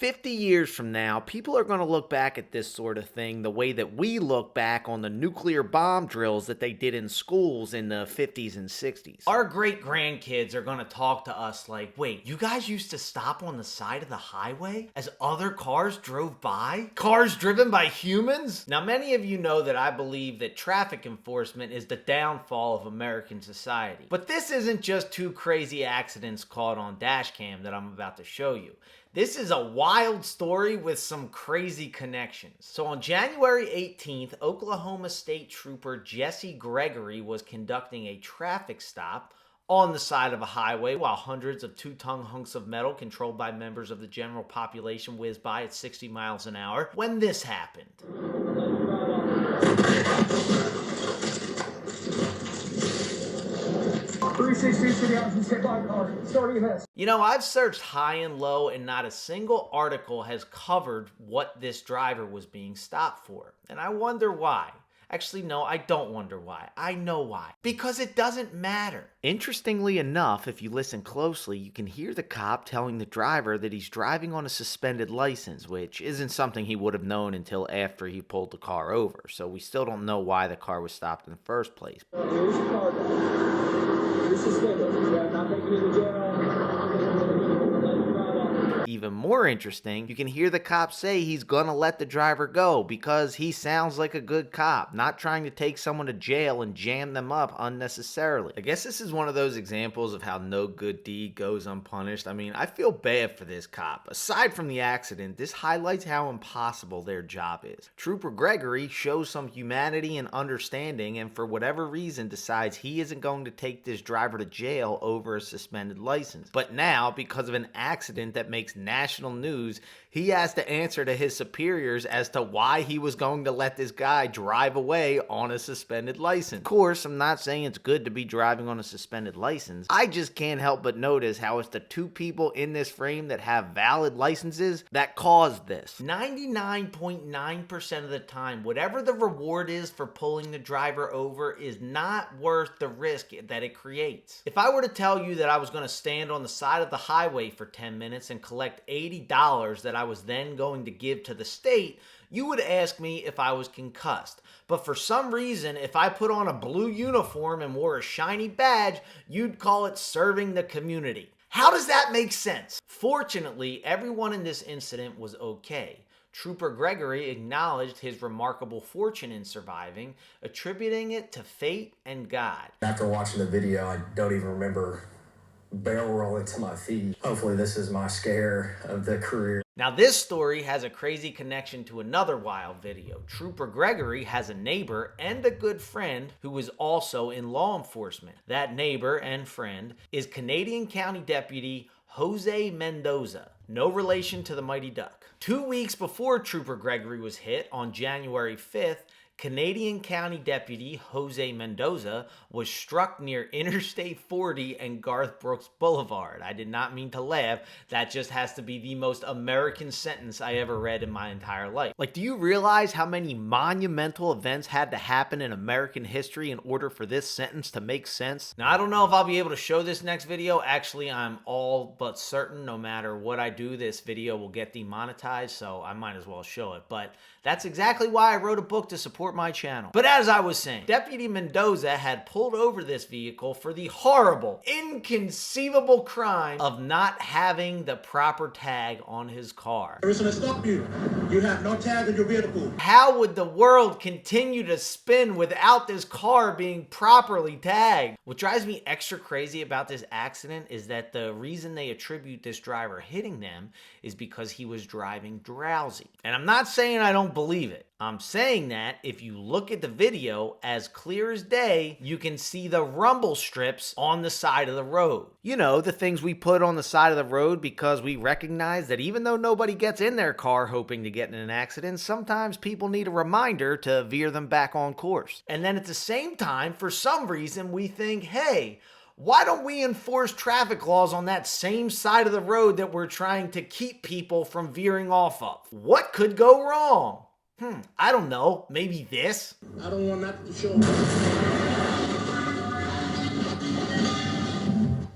50 years from now, people are going to look back at this sort of thing the way that we look back on the nuclear bomb drills that they did in schools in the 50s and 60s. Our great grandkids are going to talk to us like, wait, you guys used to stop on the side of the highway as other cars drove by? Cars driven by humans? Now, many of you know that I believe that traffic enforcement is the downfall of American society. But this isn't just two crazy accidents caught on dash cam that I'm about to show you. This is a wild story with some crazy connections. So on January 18th, Oklahoma State Trooper Jesse Gregory was conducting a traffic stop on the side of a highway while hundreds of two-ton hunks of metal controlled by members of the general population whizzed by at 60 miles an hour when this happened. You know, I've searched high and low and not a single article has covered what this driver was being stopped for. And I wonder why. Actually, no, I don't wonder why. I know why. Because it doesn't matter. Interestingly enough, if you listen closely, you can hear the cop telling the driver that he's driving on a suspended license, which isn't something he would have known until after he pulled the car over. So we still don't know why the car was stopped in the first place. Here's your car. You're suspended. Yeah, not taking you to jail. Even more interesting, you can hear the cop say he's gonna let the driver go because he sounds like a good cop, not trying to take someone to jail and jam them up unnecessarily. I guess this is one of those examples of how no good deed goes unpunished. I mean, I feel bad for this cop. Aside from the accident, this highlights how impossible their job is. Trooper Gregory shows some humanity and understanding and for whatever reason decides he isn't going to take this driver to jail over a suspended license. But now, because of an accident that makes national news, he has to answer to his superiors as to why he was going to let this guy drive away on a suspended license. Of course, I'm not saying it's good to be driving on a suspended license. I just can't help but notice how it's the two people in this frame that have valid licenses that caused this. 99.9% of the time, whatever the reward is for pulling the driver over is not worth the risk that it creates. If I were to tell you that I was going to stand on the side of the highway for 10 minutes and collect $80 that I was then going to give to the state, you would ask me if I was concussed. But for some reason, if I put on a blue uniform and wore a shiny badge, you'd call it serving the community. How does that make sense? Fortunately, everyone in this incident was okay. Trooper Gregory acknowledged his remarkable fortune in surviving, attributing it to fate and God. After watching the video, I don't even remember barrel rolling to my feet. Hopefully this is my scare of the career. Now this story has a crazy connection to another wild video. Trooper Gregory has a neighbor and a good friend who is also in law enforcement. That neighbor and friend is Canadian County Deputy Jose Mendoza, no relation to the Mighty Duck. 2 weeks before Trooper Gregory was hit on January 5th, Canadian County Deputy Jose Mendoza was struck near Interstate 40 and Garth Brooks Boulevard. I did not mean to laugh. That just has to be the most American sentence I ever read in my entire life. Like, do you realize how many monumental events had to happen in American history in order for this sentence to make sense? Now, I don't know if I'll be able to show this next video. Actually, I'm all but certain no matter what I do, this video will get demonetized, so I might as well show it. But that's exactly why I wrote a book to support my channel. But as I was saying, Deputy Mendoza had pulled over this vehicle for the horrible, inconceivable crime of not having the proper tag on his car. The person that stopped you, you have no tag on your vehicle. How would the world continue to spin without this car being properly tagged? What drives me extra crazy about this accident is that the reason they attribute this driver hitting them is because he was driving drowsy. And I'm not saying I don't believe it. I'm saying that if you look at the video, as clear as day, you can see the rumble strips on the side of the road. You know, the things we put on the side of the road because we recognize that even though nobody gets in their car hoping to get in an accident, sometimes people need a reminder to veer them back on course. And then at the same time, for some reason, we think, hey, why don't we enforce traffic laws on that same side of the road that we're trying to keep people from veering off of? What could go wrong? I don't know. Maybe this? I don't want that to show.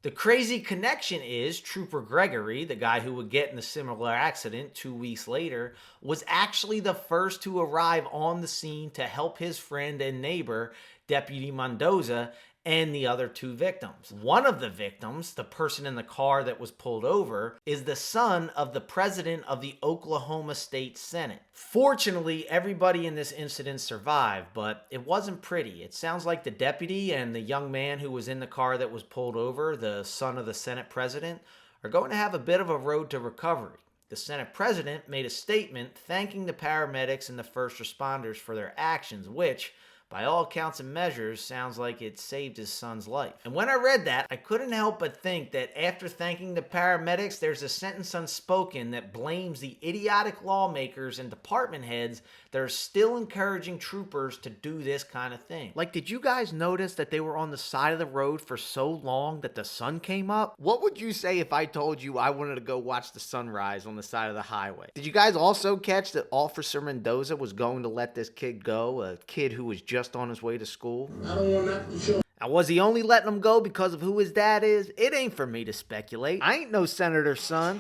The The crazy connection is Trooper Gregory, the guy who would get in a similar accident 2 weeks later, was actually the first to arrive on the scene to help his friend and neighbor, Deputy Mendoza, and the other 2 victims. One of the victims, the person in the car that was pulled over, is the son of the president of the Oklahoma State Senate. Fortunately, everybody in this incident survived, but it wasn't pretty. It sounds like the deputy and the young man who was in the car that was pulled over, the son of the Senate president, are going to have a bit of a road to recovery. The Senate president made a statement thanking the paramedics and the first responders for their actions, which, by all counts and measures, sounds like it saved his son's life. And when I read that, I couldn't help but think that after thanking the paramedics, there's a sentence unspoken that blames the idiotic lawmakers and department heads that are still encouraging troopers to do this kind of thing. Like, did you guys notice that they were on the side of the road for so long that the sun came up? What would you say if I told you I wanted to go watch the sunrise on the side of the highway? Did you guys also catch that Officer Mendoza was going to let this kid go, a kid who was just on his way to school? I don't want nothing to show. Now, was he only letting him go because of who his dad is? It ain't for me to speculate. I ain't no senator's son.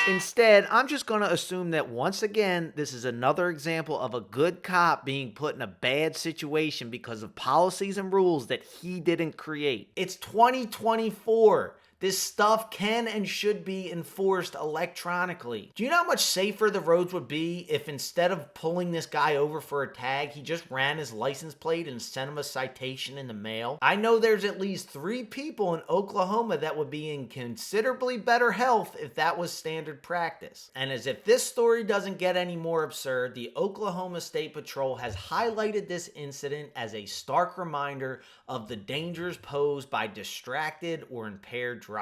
Instead, I'm just going to assume that once again, this is another example of a good cop being put in a bad situation because of policies and rules that he didn't create. It's 2024. This stuff can and should be enforced electronically. Do you know how much safer the roads would be if instead of pulling this guy over for a tag, he just ran his license plate and sent him a citation in the mail? I know there's at least 3 people in Oklahoma that would be in considerably better health if that was standard practice. And as if this story doesn't get any more absurd, the Oklahoma State Patrol has highlighted this incident as a stark reminder of the dangers posed by distracted or impaired driving.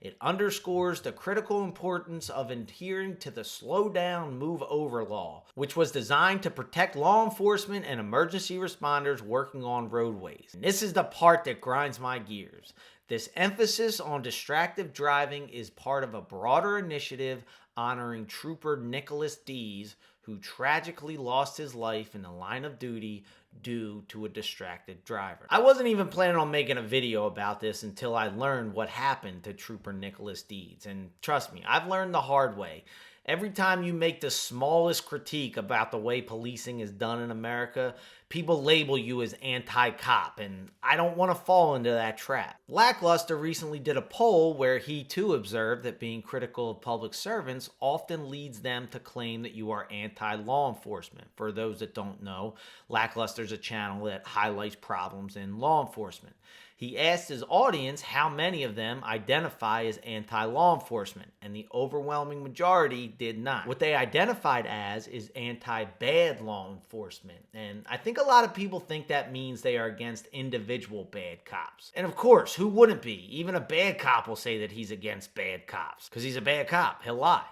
It underscores the critical importance of adhering to the slow down, move over law, which was designed to protect law enforcement and emergency responders working on roadways. And this is the part that grinds my gears. This emphasis on distracted driving is part of a broader initiative honoring Trooper Nicholas Dees, who tragically lost his life in the line of duty due to a distracted driver. I wasn't even planning on making a video about this until I learned what happened to Trooper Nicholas Dees. And trust me, I've learned the hard way. Every time you make the smallest critique about the way policing is done in America, people label you as anti-cop, and I don't want to fall into that trap. Lackluster recently did a poll where he too observed that being critical of public servants often leads them to claim that you are anti-law enforcement. For those that don't know, Lackluster is a channel that highlights problems in law enforcement. He asked his audience how many of them identify as anti-law enforcement, and the overwhelming majority did not. What they identified as is anti-bad law enforcement, and I think a lot of people think that means they are against individual bad cops. And of course, who wouldn't be? Even a bad cop will say that he's against bad cops, because he's a bad cop. He'll lie.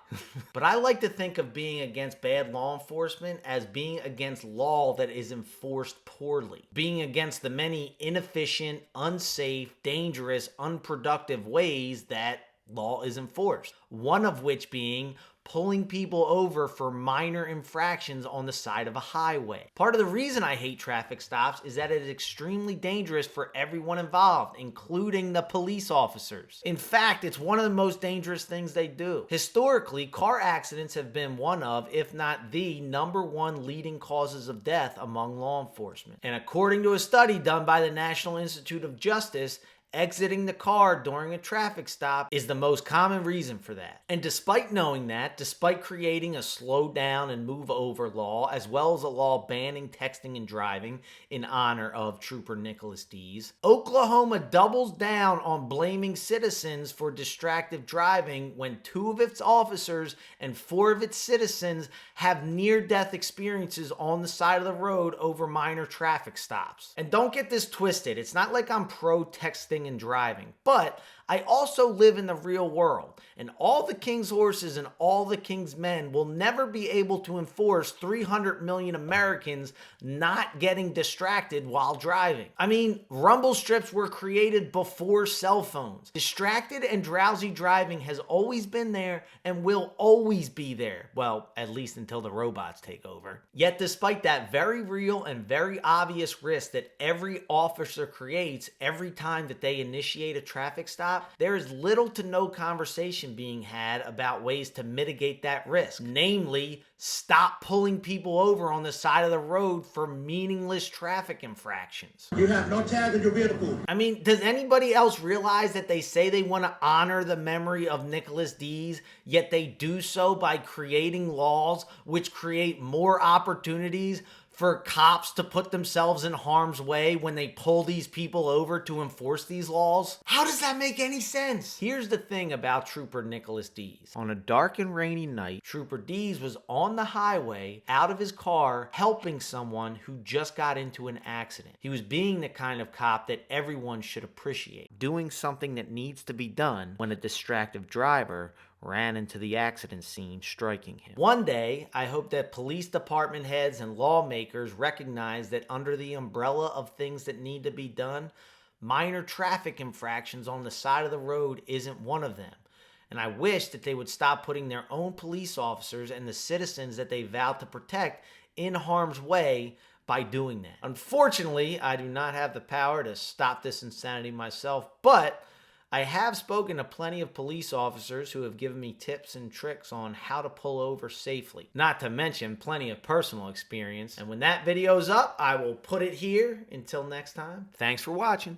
But I like to think of being against bad law enforcement as being against law that is enforced poorly, being against the many inefficient, unsafe, dangerous, unproductive ways that law is enforced. One of which being pulling people over for minor infractions on the side of a highway. Part of the reason I hate traffic stops is that it is extremely dangerous for everyone involved, including the police officers. In fact, it's one of the most dangerous things they do. Historically, car accidents have been one of, if not the #1 leading causes of death among law enforcement. And according to a study done by the National Institute of Justice, exiting the car during a traffic stop is the most common reason for that. And despite knowing that, despite creating a slow down and move over law, as well as a law banning texting and driving in honor of Trooper Nicholas Dees, Oklahoma doubles down on blaming citizens for distracted driving when 2 of its officers and 4 of its citizens have near-death experiences on the side of the road over minor traffic stops. And don't get this twisted, it's not like I'm pro-texting and driving, but I also live in the real world, and all the king's horses and all the king's men will never be able to enforce 300 million Americans not getting distracted while driving. I mean, rumble strips were created before cell phones. Distracted and drowsy driving has always been there and will always be there. Well, at least until the robots take over. Yet despite that very real and very obvious risk that every officer creates every time that they initiate a traffic stop, cop, there is little to no conversation being had about ways to mitigate that risk. Namely, stop pulling people over on the side of the road for meaningless traffic infractions. You have no tag on your vehicle. I mean, does anybody else realize that they say they want to honor the memory of Nicholas Dees, yet they do so by creating laws which create more opportunities for cops to put themselves in harm's way when they pull these people over to enforce these laws? How does that make any sense? Here's the thing about Trooper Nicholas Dees. On a dark and rainy night, Trooper Dees was on the highway out of his car helping someone who just got into an accident. He was being the kind of cop that everyone should appreciate, doing something that needs to be done when a distracted driver ran into the accident scene, striking him. One day, I hope that police department heads and lawmakers recognize that under the umbrella of things that need to be done, minor traffic infractions on the side of the road isn't one of them. And I wish that they would stop putting their own police officers and the citizens that they vow to protect in harm's way by doing that. Unfortunately, I do not have the power to stop this insanity myself, but I have spoken to plenty of police officers who have given me tips and tricks on how to pull over safely. Not to mention plenty of personal experience. And when that video's up, I will put it here. Until next time, thanks for watching.